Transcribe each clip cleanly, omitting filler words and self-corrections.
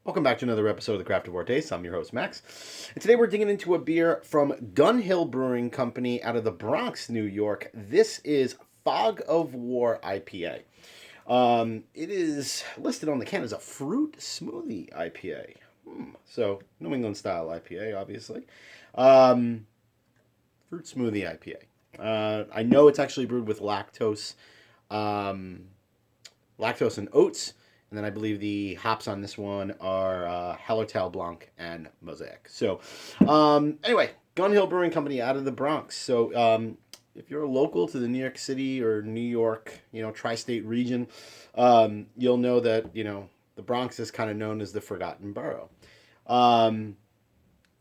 Welcome back to another episode of the Craftavore Tastes. I'm your host, Max. And today we're digging into a beer from Gun Hill Brewing Company out of the Bronx, New York. This is Fog of War IPA. It is listed on the can as a fruit smoothie IPA. So, New England style IPA, obviously. Um, Fruit smoothie IPA. I know it's actually brewed with um, lactose and oats. And then I believe the hops on this one are Hallertau Blanc and Mosaic. So, anyway, Gun Hill Brewing Company out of the Bronx. So, if you're local to the New York City or New York, tri-state region, you'll know that, the Bronx is kind of known as the Forgotten Borough. Um,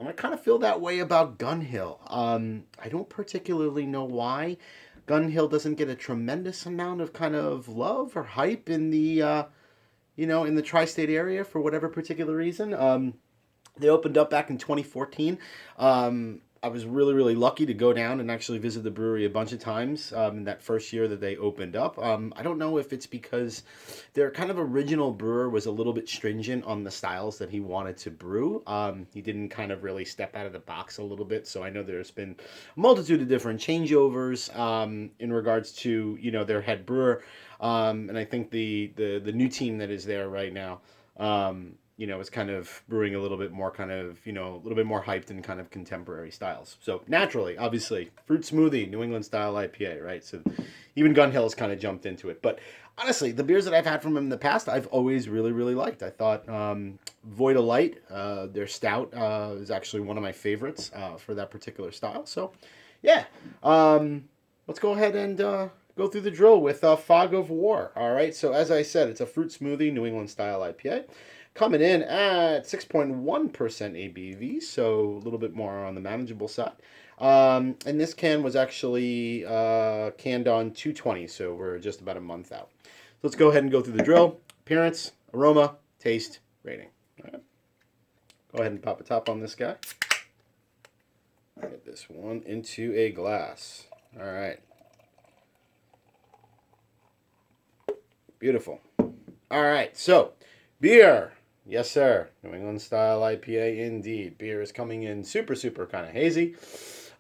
and I kind of feel that way about Gun Hill. I don't particularly know why Gun Hill doesn't get a tremendous amount of kind of love or hype in the tri-state area for whatever particular reason. They opened up back in 2014. I was really, really lucky to go down and actually visit the brewery a bunch of times in that first year that they opened up. I don't know if it's because their kind of original brewer was a little bit stringent on the styles that he wanted to brew. He didn't kind of really step out of the box a little bit. So I know there's been a multitude of different changeovers in regards to, their head brewer. And I think the new team that is there right now, is kind of brewing a little bit more a little bit more hyped and kind of contemporary styles. So naturally, obviously, fruit smoothie, New England style IPA, right? So even Gun Hill has kind of jumped into it. But honestly, the beers that I've had from them in the past, I've always really, really liked. I thought Void of Light, their stout, is actually one of my favorites for that particular style. So yeah, let's go ahead and go through the drill with Fog of War. All right, so as I said, it's a fruit smoothie, New England style IPA. Coming in at 6.1% ABV, so a little bit more on the manageable side. And this can was actually canned on 220, so we're just about a month out. So let's go ahead and go through the drill. Appearance, aroma, taste, rating. All right. Go ahead and pop a top on this guy. Get this one into a glass. All right. Beautiful. All right, so beer. Yes, sir. New England style IPA indeed. Beer is coming in super, super kind of hazy.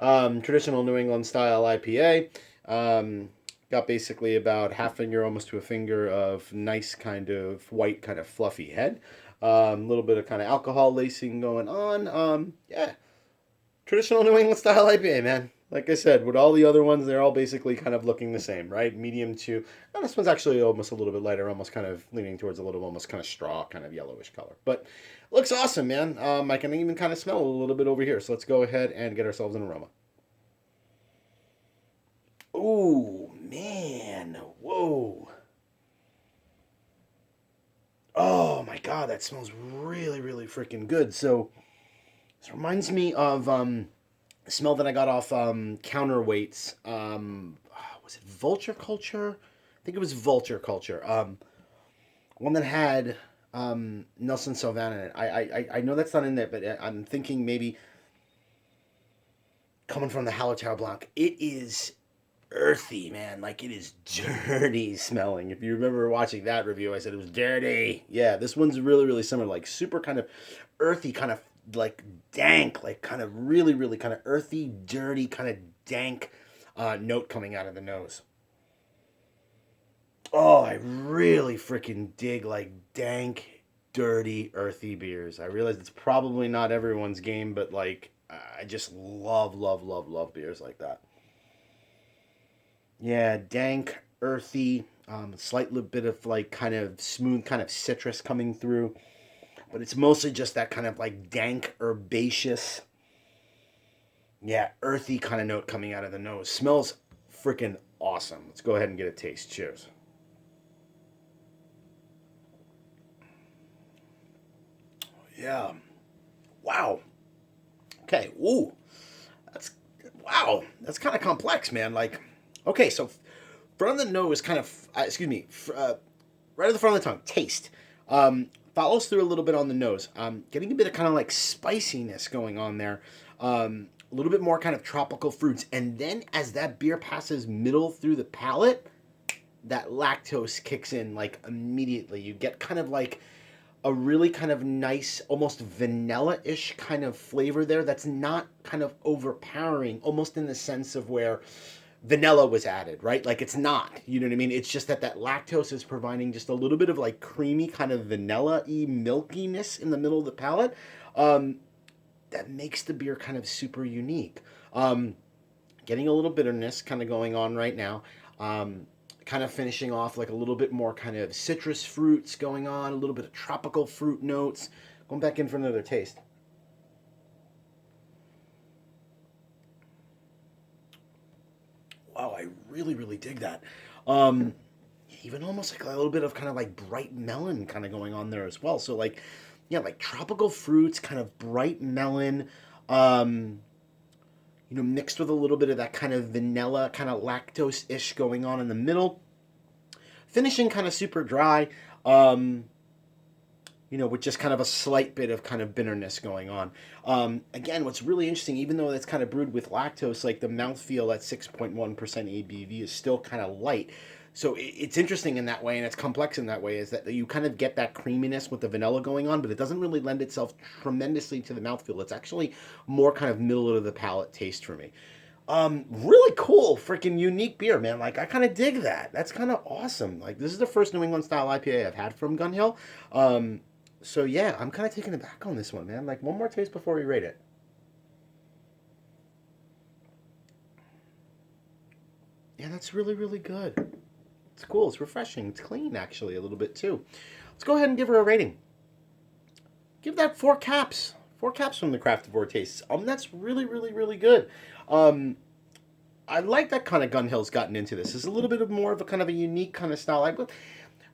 Traditional New England style IPA. Got basically about half finger, almost to a finger of nice kind of white, kind of fluffy head. A little bit of kind of alcohol lacing going on. Yeah, traditional New England style IPA, man. Like I said, with all the other ones, they're all basically kind of looking the same, right? Medium to, oh, this one's actually almost a little bit lighter, almost kind of leaning towards a little almost kind of straw, kind of yellowish color. But looks awesome, man. I can even kind of smell a little bit over here. So let's go ahead and get ourselves an aroma. Ooh, man. Whoa. Oh my God, that smells really, really freaking good. So this reminds me of smell that I got off Counterweights. Was it Vulture Culture? I think it was Vulture Culture. One that had Nelson Sauvin in it. I know that's not in there, but I'm thinking maybe coming from the Hallertau Blanc. It is earthy, man. Like it is dirty smelling. If you remember watching that review, I said it was dirty. Yeah, this one's really, really similar. Like super kind of earthy, kind of like dank, like kind of really, really kind of earthy, dirty, kind of dank note coming out of the nose. Oh, I really freaking dig like dank, dirty, earthy beers. I realize it's probably not everyone's game, but like I just love, love, love, love beers like that. Yeah, dank, earthy, slight little bit of like kind of smooth, kind of citrus coming through, but it's mostly just that kind of like dank, herbaceous, yeah, earthy kind of note coming out of the nose. Smells freaking awesome. Let's go ahead and get a taste. Cheers. Yeah. Wow. Okay. Ooh. That's wow. That's kind of complex, man. Like, okay, so front of the nose, kind of. Excuse me. Right at the front of the tongue. Taste. Follows through a little bit on the nose. Getting a bit of kind of like spiciness going on there. A little bit more kind of tropical fruits, and then as that beer passes middle through the palate, that lactose kicks in like immediately. You get kind of like a really kind of nice, almost vanilla-ish kind of flavor there that's not kind of overpowering, almost in the sense of where vanilla was added, right? Like it's not, you know what I mean? It's just that that lactose is providing just a little bit of like creamy kind of vanilla-y milkiness in the middle of the palate. Um, that makes the beer kind of super unique. Getting a little bitterness kind of going on right now. Kind of finishing off like a little bit more kind of citrus fruits going on, a little bit of tropical fruit notes. Going back in for another taste. Wow, I really, really dig that. Um, Even almost like a little bit of kind of like bright melon kind of going on there as well. So like, yeah, like tropical fruits, kind of bright melon. Um, Mixed with a little bit of that kind of vanilla, kind of lactose-ish going on in the middle. Finishing kind of super dry, with just kind of a slight bit of kind of bitterness going on. Again, what's really interesting, even though it's kind of brewed with lactose, like the mouthfeel at 6.1% ABV is still kind of light. So it's interesting in that way, and it's complex in that way, is that you kind of get that creaminess with the vanilla going on, but it doesn't really lend itself tremendously to the mouthfeel. It's actually more kind of middle of the palate taste for me. Really cool, freaking unique beer, man. Like I kind of dig that. That's kind of awesome. Like this is the first New England style IPA I've had from Gun Hill. So yeah, I'm kind of taking it back on this one, man. Like one more taste before we rate it. Yeah, that's really, really good. It's cool. It's refreshing. It's clean, actually, a little bit too. Let's go ahead and give her a rating. Give that 4 caps. 4 caps from the Craftavore Tastes. That's really, really, really good. Um, I like that kind of Gun Hill's gotten into this. It's a little bit of more of a kind of a unique kind of style.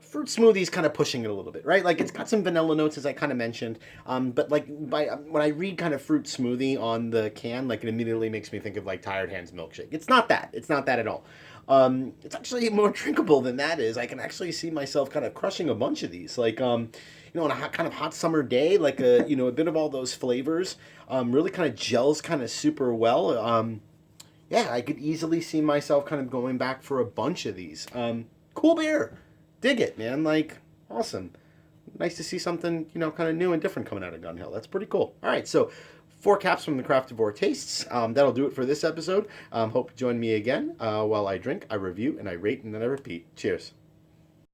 Fruit smoothies kind of pushing it a little bit, right? Like it's got some vanilla notes, as I kind of mentioned. But like when I read kind of fruit smoothie on the can, like it immediately makes me think of like Tired Hands milkshake. It's not that. It's not that at all. It's actually more drinkable than that is. I can actually see myself kind of crushing a bunch of these. Like, on a kind of hot summer day, like a bit of all those flavors, really kind of gels kind of super well. Yeah, I could easily see myself kind of going back for a bunch of these. Cool beer. Dig it, man. Like, awesome. Nice to see something, kind of new and different coming out of Gun Hill. That's pretty cool. All right, so 4 caps from the Craftavore Tastes. That'll do it for this episode. Hope you join me again while I drink, I review, and I rate, and then I repeat. Cheers.